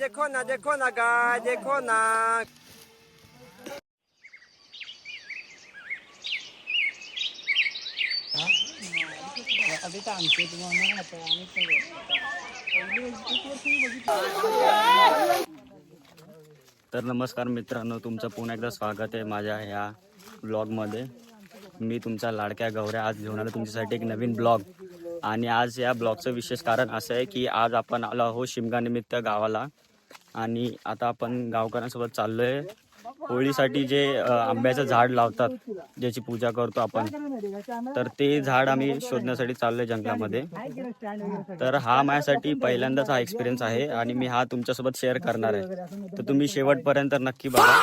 देखो ना गाय देखो ना. तर नमस्कार मित्रांनो, तुमचं पुन्हा एकदा स्वागत आहे माझ्या ह्या ब्लॉगमध्ये. मी तुमचा लाडक्या गौऱ्या आज घेऊन आलो तुमच्यासाठी एक नवीन ब्लॉग. आणि आज या ब्लॉगचं विशेष कारण असं आहे की आज आपण आलो आहोत शिमगानिमित्त गावाला. आणि आता आपण गावकऱ्यांसोबत चाललो आहे होळीसाठी जे आंब्याचं झाड लावतात, ज्याची पूजा करतो आपण, तर ते झाड आम्ही शोधण्यासाठी चाललो आहे जंगलामध्ये. तर हा माझ्यासाठी पहिल्यांदाच हा एक्सपिरियन्स आहे आणि मी हा तुमच्यासोबत शेअर करणार आहे. तर तुम्ही शेवटपर्यंत नक्की बघा.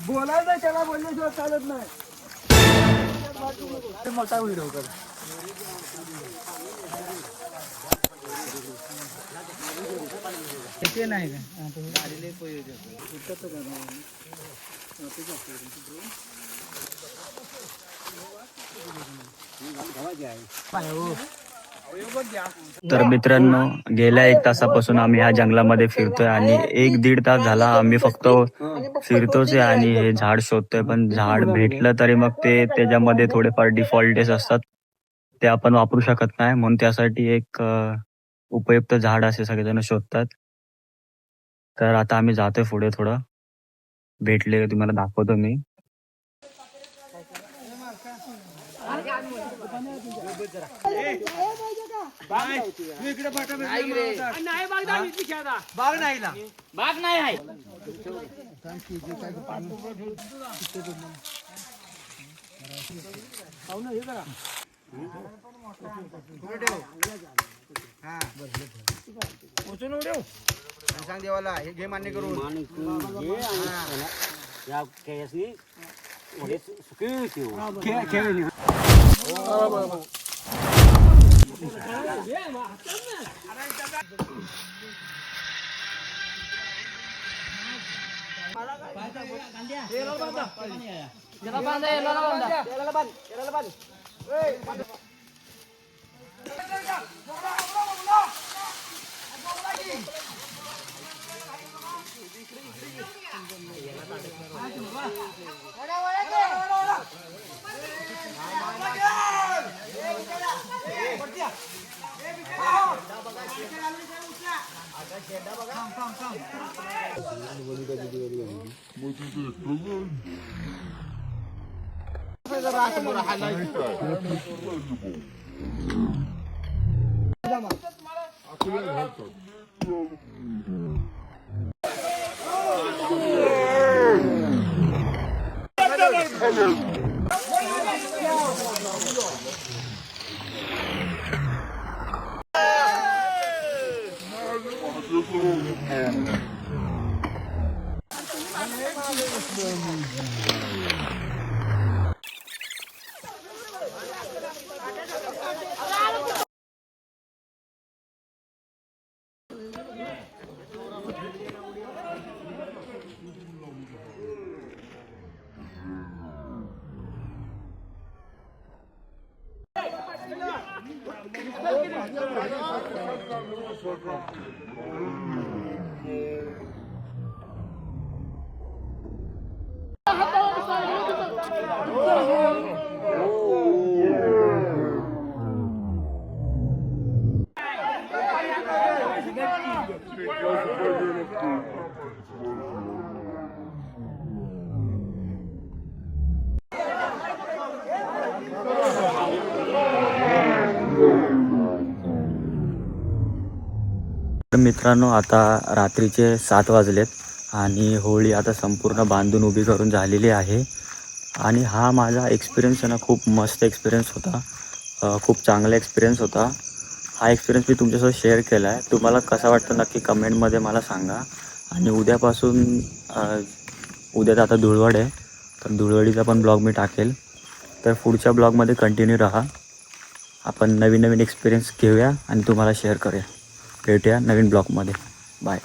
बोलायचं त्याला बोलल्याशिवाय चालत नाही. मोठा व्हिडिओ कर. ते नाही का तर मित्रांनो, गेल्या 1 तासापासून आम्ही ह्या जंगलामध्ये फिरतोय आणि 1-1.5 तास झाला आम्ही फक्त फिरतोच आहे आणि हे झाड शोधतोय. पण झाड भेटलं तरी मग ते त्याच्यामध्ये थोडेफार डिफॉल्टेस असतात, ते आपण वापरू शकत नाही. म्हणून त्यासाठी एक उपयुक्त झाड असे सगळेजण शोधतात. तर आता आम्ही जातोय पुढे, थोडं भेटले तुम्हाला दाखवतो मी. बाग नाही आहे. सांग देवाला हे घे मान्य करून. तर मित्रांनो, आता रात्रीचे 7 वाजलेत आणि होळी आता संपूर्ण बांधून उभी करून झालेली आहे. आणि हा माझा एक्सपिरियन्स आहे ना, खूप मस्त एक्सपिरियन्स होता, खूप चांगला एक्सपिरियन्स होता. हा एक्सपिरियन्स मी तुमच्यासोबत शेअर केला आहे. तुम्हाला कसा वाटतं नक्की कमेंटमध्ये मला सांगा. आणि उद्यापासून उद्या आता धुळवड आहे, तर धुळवडीचा पण ब्लॉग मी टाकेल. तर पुढच्या ब्लॉगमध्ये कंटिन्यू राहा. आपण नवीन नवीन एक्सपिरियन्स घेऊया आणि तुम्हाला शेअर करूया. भेटूया नवीन ब्लॉगमध्ये. बाय.